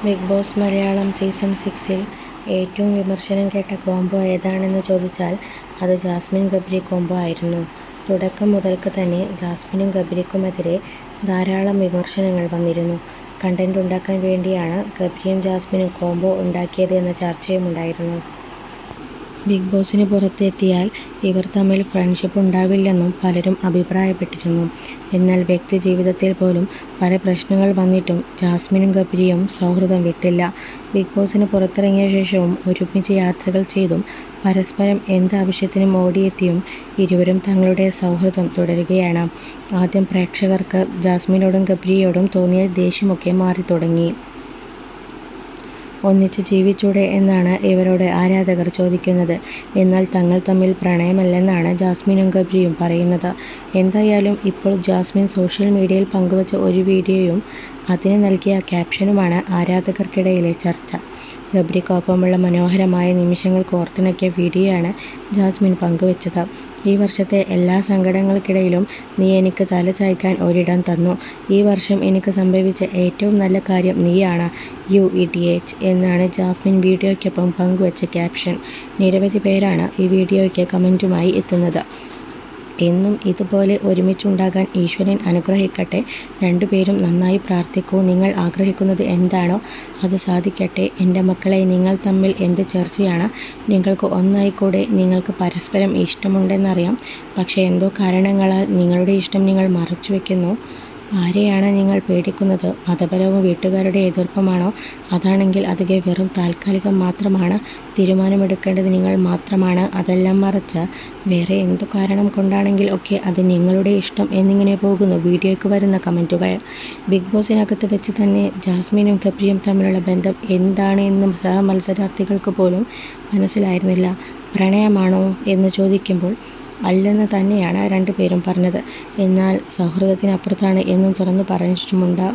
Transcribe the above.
Big boss Malayalam season 6-ൽ ഏറ്റവും വിമർശനം കേട്ട കോംബോ ഏതാണെന്ന് ചോദിച്ചാൽ അത് ജാസ്മിൻ ഗബ്രി കോംബോ ആയിരുന്നു. തുടക്കം മുതൽക്ക് തന്നെ ജാസ്മിനും ഗബ്രിക്കുമെതിരെ ധാരാളം വിമർശനങ്ങൾ വന്നിരുന്നു. കണ്ടന്റ് ഉണ്ടാക്കാൻ വേണ്ടിയാണ് ഗബ്രിയും ജാസ്മിനും കോംബോ ഉണ്ടാക്കിയത് എന്ന ചർച്ചയുമുണ്ടായിരുന്നു. ബിഗ് ബോസിന് പുറത്തെത്തിയാൽ ഇവർ തമ്മിൽ ഫ്രണ്ട്ഷിപ്പ് ഉണ്ടാവില്ലെന്നും പലരും അഭിപ്രായപ്പെട്ടിരുന്നു. എന്നാൽ വ്യക്തി ജീവിതത്തിൽ പോലും പല പ്രശ്നങ്ങൾ വന്നിട്ടും ജാസ്മിനും ഗബ്രിയും സൗഹൃദം വിട്ടില്ല. ബിഗ് ബോസിന് പുറത്തിറങ്ങിയ ശേഷവും ഒരുമിച്ച് യാത്രകൾ ചെയ്തും പരസ്പരം എന്താവശ്യത്തിനും ഓടിയെത്തിയും ഇരുവരും തങ്ങളുടെ സൗഹൃദം തുടരുകയാണ്. ആദ്യം പ്രേക്ഷകർക്ക് ജാസ്മിനോടും ഗബ്രിയോടും തോന്നിയ ദേഷ്യമൊക്കെ മാറിത്തുടങ്ങി. ഒന്നിച്ച് ജീവിച്ചൂടെ എന്നാണ് ഇവരോട് ആരാധകർ ചോദിക്കുന്നത്. എന്നാൽ തങ്ങൾ തമ്മിൽ പ്രണയമല്ലെന്നാണ് ജാസ്മിനും ഗബ്രിയും പറയുന്നത്. എന്തായാലും ഇപ്പോൾ ജാസ്മിൻ സോഷ്യൽ മീഡിയയിൽ പങ്കുവച്ച ഒരു വീഡിയോയും അതിന് നൽകിയ ക്യാപ്ഷനുമാണ് ആരാധകർക്കിടയിലെ ചർച്ച. ഗബ്രിക്കൊപ്പമുള്ള മനോഹരമായ നിമിഷങ്ങൾ കോർത്തിണക്കിയ വീഡിയോയാണ് ജാസ്മിൻ പങ്കുവച്ചത്. ഈ വർഷത്തെ എല്ലാ സങ്കടങ്ങൾക്കിടയിലും നീ എനിക്ക് തല ചായ്ക്കാൻ ഒരിടം തന്നു. ഈ വർഷം എനിക്ക് സംഭവിച്ച ഏറ്റവും നല്ല കാര്യം നീയാണ്, യു ഇഡിയറ്റ് എന്നാണ് ജാസ്മിൻ വീഡിയോയ്ക്കൊപ്പം പങ്കുവച്ച ക്യാപ്ഷൻ. നിരവധി പേരാണ് ഈ വീഡിയോയ്ക്ക് കമൻറ്റുമായി എത്തുന്നത്. എന്നും ഇതുപോലെ ഒരുമിച്ചുണ്ടാകാൻ ഈശ്വരൻ അനുഗ്രഹിക്കട്ടെ. രണ്ടുപേരും നന്നായി പ്രാർത്ഥിക്കൂ. നിങ്ങൾ ആഗ്രഹിക്കുന്നത് എന്താണോ അത് സാധിക്കട്ടെ. എൻ്റെ മക്കളെ, നിങ്ങൾ തമ്മിൽ എന്ത് ചർച്ചയാണ്? നിങ്ങൾക്ക് ഒന്നായിക്കൂടെ? നിങ്ങൾക്ക് പരസ്പരം ഇഷ്ടമുണ്ടെന്നറിയാം. പക്ഷേ എന്തോ കാരണങ്ങളാൽ നിങ്ങളുടെ ഇഷ്ടം നിങ്ങൾ മറച്ചു വയ്ക്കുന്നു. ആരെയാണ് നിങ്ങൾ പേടിക്കുന്നത്? മതപരവും വീട്ടുകാരുടെ എതിർപ്പമാണോ? അതാണെങ്കിൽ അതൊക്കെ വെറും താൽക്കാലികം മാത്രമാണ്. തീരുമാനമെടുക്കേണ്ടത് നിങ്ങൾ മാത്രമാണ്. അതെല്ലാം മറച്ച് വേറെ എന്തു കാരണം കൊണ്ടാണെങ്കിൽ ഒക്കെ അത് നിങ്ങളുടെ ഇഷ്ടം എന്നിങ്ങനെ പോകുന്നു വീഡിയോയ്ക്ക് വരുന്ന കമൻറ്റുകൾ. ബിഗ് ബോസിനകത്ത് വെച്ച് തന്നെ ജാസ്മിനും ഗബ്രിയും തമ്മിലുള്ള ബന്ധം എന്താണ് എന്നും സഹമത്സരാർത്ഥികൾക്ക് പോലും മനസ്സിലായിരുന്നില്ല. പ്രണയമാണോ എന്ന് ചോദിക്കുമ്പോൾ അല്ലെന്ന് തന്നെയാണ് രണ്ടുപേരും പറഞ്ഞത്. എന്നാൽ സൗഹൃദത്തിനപ്പുറത്താണ് എന്നും തുറന്നു പറഞ്ഞിട്ടുമുണ്ട്.